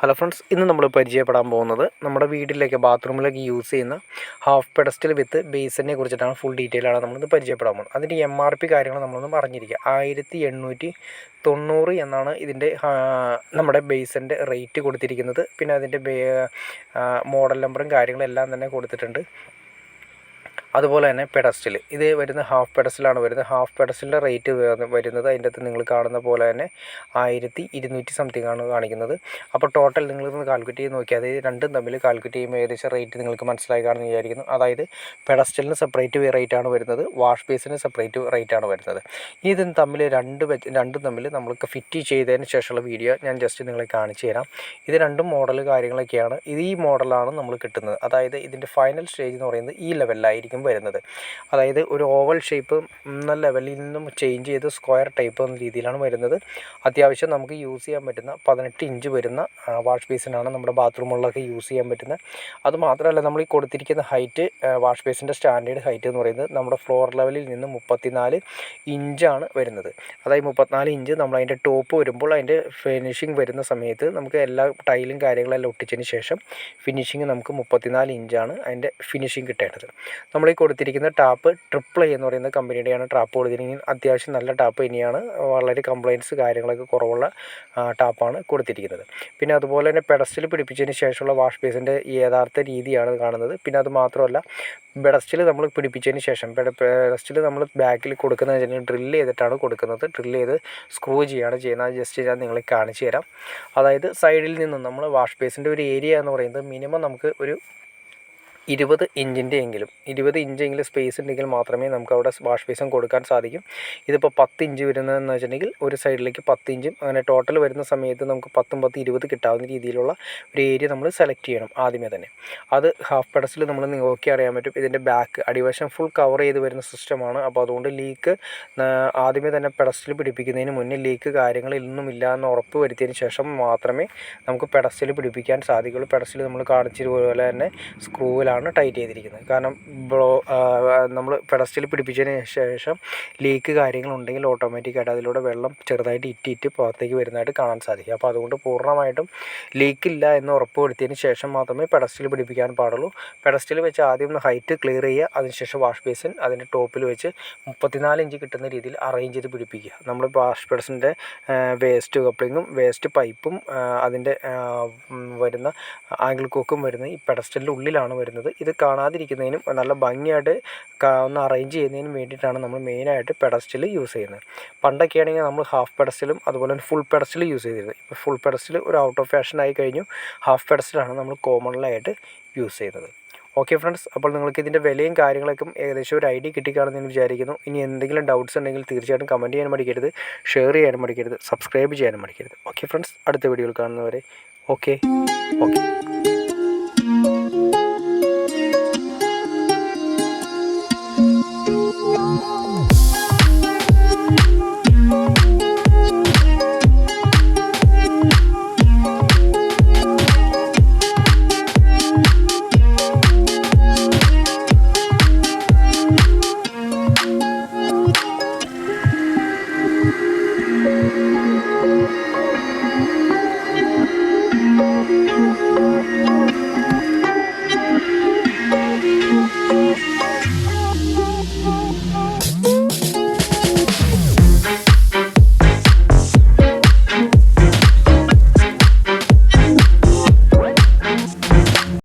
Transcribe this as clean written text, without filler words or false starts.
Hello friends, ഇന്ന് നമ്മൾ പരിചയപ്പെടാൻ പോകുന്നത് നമ്മുടെ വീട്ടിലേക്ക് ബാത്റൂമിലേക്ക് യൂസ് ചെയ്യുന്ന ഹാഫ് പെഡസ്റ്റൽ വിത്ത് ബേസിനെ കുറിച്ചിട്ടാണ്. ഫുൾ ഡീറ്റെയിൽ ആണ് നമ്മളിന്ന് പരിചയപ്പെടാൻ പോകുന്നത്. അതിൻ്റെ MRP കാര്യങ്ങൾ നമ്മളൊന്ന് പറഞ്ഞിരിക്കുക. 1890 എന്നാണ് ഇതിൻ്റെ നമ്മുടെ ബേസിൻ്റെ റേറ്റ് കൊടുത്തിരിക്കുന്നത്. പിന്നെ അതിൻ്റെ മോഡൽ നമ്പറും കാര്യങ്ങളും എല്ലാം തന്നെ കൊടുത്തിട്ടുണ്ട്. അതുപോലെ തന്നെ പെഡസ്റ്റൽ ഇത് വരുന്ന ഹാഫ് പെഡസ്റ്റലാണ് വരുന്നത്. ഹാഫ് പെഡസ്റ്റലിൻ്റെ റേറ്റ് വരുന്നത് അതിൻ്റെ അകത്ത് നിങ്ങൾ കാണുന്ന പോലെ തന്നെ 1200 സംതിങ് ആണ് കാണിക്കുന്നത്. അപ്പോൾ ടോട്ടൽ നിങ്ങളിന്ന് കാൽക്കുലേറ്റ് ചെയ്ത് നോക്കിയാൽ അതായത് രണ്ടും തമ്മിൽ കാൽക്കുലേറ്റ് ചെയ്യുമ്പോൾ ഏകദേശം റേറ്റ് നിങ്ങൾക്ക് മനസ്സിലായി കാണുമെന്ന് വിചാരിക്കുന്നു. അതായത് പെഡസ്റ്റലിന് സെപ്പറേറ്റ് റേറ്റ് ആണ് വരുന്നത്, വാഷ് ബേസിന് സെപ്പറേറ്റ് റേറ്റ് ആണ് വരുന്നത്. ഇതും തമ്മിൽ രണ്ടും തമ്മിൽ നമ്മൾക്ക് ഫിറ്റ് ചെയ്തതിന് ശേഷമുള്ള വീഡിയോ ഞാൻ ജസ്റ്റ് നിങ്ങളെ കാണിച്ചു തരാം. ഇത് രണ്ടും മോഡൽ കാര്യങ്ങളൊക്കെയാണ്. ഈ മോഡലാണ് നമ്മൾ കിട്ടുന്നത്. അതായത് ഇതിൻ്റെ ഫൈനൽ സ്റ്റേജ് എന്ന് പറയുന്നത് ഈ ലെവലിലായിരിക്കും വരുന്നത്. അതായത് ഒരു ഓവൽ ഷേപ്പ് എന്ന ലെവലിൽ നിന്നും ചേഞ്ച് ചെയ്ത് സ്ക്വയർ ടൈപ്പ് എന്ന രീതിയിലാണ് വരുന്നത്. അത്യാവശ്യം നമുക്ക് യൂസ് ചെയ്യാൻ പറ്റുന്ന 18 ഇഞ്ച് വരുന്ന വാഷ് ബേസിനാണ് നമ്മുടെ ബാത്റൂമുകളിലൊക്കെ യൂസ് ചെയ്യാൻ പറ്റുന്നത്. അതുമാത്രമല്ല, നമ്മൾ ഈ കൊടുത്തിരിക്കുന്ന ഹൈറ്റ്, വാഷ് ബേസിൻ്റെ സ്റ്റാൻഡേർഡ് ഹൈറ്റ് എന്ന് പറയുന്നത് നമ്മുടെ ഫ്ലോർ ലെവലിൽ നിന്ന് 34 ഇഞ്ചാണ് വരുന്നത്. അതായത് 34 ഇഞ്ച് നമ്മൾ അതിൻ്റെ ടോപ്പ് വരുമ്പോൾ അതിൻ്റെ ഫിനിഷിങ് വരുന്ന സമയത്ത് നമുക്ക് എല്ലാ ടൈലും കാര്യങ്ങളെല്ലാം ഒട്ടിച്ചതിന് ശേഷം ഫിനിഷിങ് നമുക്ക് 34 ഇഞ്ചാണ് അതിൻ്റെ ഫിനിഷിങ് കിട്ടേണ്ടത്. നമ്മൾ ഈ കൊടുത്തിരിക്കുന്ന ടാപ്പ് AAA എന്ന് പറയുന്ന കമ്പനിയുടെയാണ് ടാപ്പ് കൊടുത്തിരിക്കുന്നത്. അത്യാവശ്യം നല്ല ടാപ്പ് തന്നെയാണ്, വളരെ കംപ്ലയിൻറ്റ്സ് കാര്യങ്ങളൊക്കെ കുറവുള്ള ടാപ്പാണ് കൊടുത്തിരിക്കുന്നത്. പിന്നെ അതുപോലെ തന്നെ പെഡസ്റ്റൽ പിടിപ്പിച്ചതിന് ശേഷമുള്ള വാഷ് ബേസിൻ്റെ യഥാർത്ഥ രീതിയാണ് കാണുന്നത്. പിന്നെ അത് മാത്രമല്ല, പെഡസ്റ്റൽ നമ്മൾ പിടിപ്പിച്ചതിന് ശേഷം പെഡസ്റ്റൽ നമ്മൾ ബാക്കിൽ കൊടുക്കുന്നത് വെച്ചാൽ ഡ്രില്ല് ചെയ്തിട്ടാണ് കൊടുക്കുന്നത്. ഡ്രില്ല് ചെയ്ത് സ്ക്രൂ ചെയ്യുകയാണ് ചെയ്യുന്നത്. ജസ്റ്റ് ഞാൻ നിങ്ങളെ കാണിച്ചു തരാം. അതായത് സൈഡിൽ നിന്നും നമ്മൾ വാഷ് ബേസിൻ്റെ ഒരു ഏരിയ എന്ന് പറയുന്നത് മിനിമം നമുക്ക് ഒരു 20 ഇഞ്ചെങ്കിലും സ്പേസ് ഉണ്ടെങ്കിൽ മാത്രമേ നമുക്ക് അവിടെ വാഷ് ബേസിൻ കൊടുക്കാൻ സാധിക്കും. ഇതിപ്പോൾ 10 ഇഞ്ച് വരുന്നതെന്ന് വെച്ചിട്ടുണ്ടെങ്കിൽ ഒരു സൈഡിലേക്ക് 10 ഇഞ്ചും അങ്ങനെ ടോട്ടൽ വരുന്ന സമയത്ത് നമുക്ക് 10 10 20 കിട്ടാവുന്ന രീതിയിലുള്ള ഒരു ഏരിയ നമ്മൾ സെലക്ട് ചെയ്യണം ആദ്യമേ തന്നെ. അത് ഹാഫ് പെഡസ്റ്റൽ നമ്മൾ നോക്കി അറിയാൻ പറ്റും. ഇതിൻ്റെ ബാക്ക് അടിവശം ഫുൾ കവർ ചെയ്ത് വരുന്ന സിസ്റ്റമാണ്. അപ്പോൾ അതുകൊണ്ട് ലീക്ക് ആദ്യമേ തന്നെ പെഡസ്റ്റൽ പിടിപ്പിക്കുന്നതിന് മുന്നേ ലീക്ക് കാര്യങ്ങളൊന്നുമില്ല എന്ന് ഉറപ്പ് വരുത്തിയതിന് ശേഷം മാത്രമേ നമുക്ക് പെഡസ്റ്റൽ പിടിപ്പിക്കാൻ സാധിക്കുള്ളൂ. പെഡസ്റ്റൽ നമ്മൾ കാണിച്ചതുപോലെ തന്നെ സ്ക്രൂവിലാണ് ടൈറ്റ് ചെയ്തിരിക്കുന്നത്. കാരണം നമ്മൾ പെഡസ്റ്റൽ പിടിപ്പിച്ചതിന് ശേഷം ലീക്ക് കാര്യങ്ങളുണ്ടെങ്കിൽ ഓട്ടോമാറ്റിക്കായിട്ട് അതിലൂടെ വെള്ളം ചെറുതായിട്ട് ഇറ്റിറ്റ് പുറത്തേക്ക് വരുന്നതായിട്ട് കാണാൻ സാധിക്കും. അപ്പോൾ അതുകൊണ്ട് പൂർണ്ണമായിട്ടും ലീക്കില്ല എന്ന് ഉറപ്പ് വരുത്തിയതിന് ശേഷം മാത്രമേ പെഡസ്റ്റൽ പിടിപ്പിക്കാൻ പാടുള്ളൂ. പെഡസ്റ്റൽ വെച്ച് ആദ്യം ഒന്ന് ഹൈറ്റ് ക്ലിയർ ചെയ്യുക. അതിനുശേഷം വാഷ് ബേസിൻ അതിൻ്റെ ടോപ്പിൽ വെച്ച് 34 ഇഞ്ച് കിട്ടുന്ന രീതിയിൽ അറേഞ്ച് ചെയ്ത് പിടിപ്പിക്കുക. നമ്മൾ വാഷ് ബേസിൻ്റെ വേസ്റ്റ് കപ്ലിങ്ങും വേസ്റ്റ് പൈപ്പും അതിൻ്റെ വരുന്ന ആംഗിൾ കോക്കും വരുന്നത് ഈ പെഡസ്റ്റലിൻ്റെ ഉള്ളിലാണ് വരുന്നത്. ഇത് കാണാതിരിക്കുന്നതിനും നല്ല ഭംഗിയായിട്ട് ഒന്ന് അറേഞ്ച് ചെയ്യുന്നതിനും വേണ്ടിയിട്ടാണ് നമ്മൾ മെയിനായിട്ട് പെഡസ്റ്റൽ യൂസ് ചെയ്യുന്നത്. പണ്ടൊക്കെ ആണെങ്കിൽ നമ്മൾ ഹാഫ് പെഡസ്റ്റലും അതുപോലെ തന്നെ ഫുൾ പെഡസ്റ്റൽ യൂസ് ചെയ്തിരുന്നത്. ഇപ്പോൾ ഫുൾ പെഡസ്റ്റൽ ഒരു ഔട്ട് ഓഫ് ഫാഷൻ ആയി കഴിഞ്ഞു. ഹാഫ് പെഡസ്റ്റലാണ് നമ്മൾ കോമൺലായിട്ട് യൂസ് ചെയ്യുന്നത്. ഓക്കെ ഫ്രണ്ട്സ്, അപ്പോൾ നിങ്ങൾക്ക് ഇതിൻ്റെ വിലയും കാര്യങ്ങളൊക്കെ ഏകദേശം ഒരു ഐഡിയ കിട്ടിക്കാണെന്ന് വിചാരിക്കുന്നു. ഇനി എന്തെങ്കിലും ഡൗട്ട്സ് ഉണ്ടെങ്കിൽ തീർച്ചയായിട്ടും കമൻറ്റ് ചെയ്യാനും മടിക്കരുത്, ഷെയർ ചെയ്യാനും മടിക്കരുത്, സബ്സ്ക്രൈബ് ചെയ്യാനും മടിക്കരുത്. ഓക്കെ ഫ്രണ്ട്സ്, അടുത്ത വീഡിയോയിൽ കാണുന്നവരെ ഓക്കെ.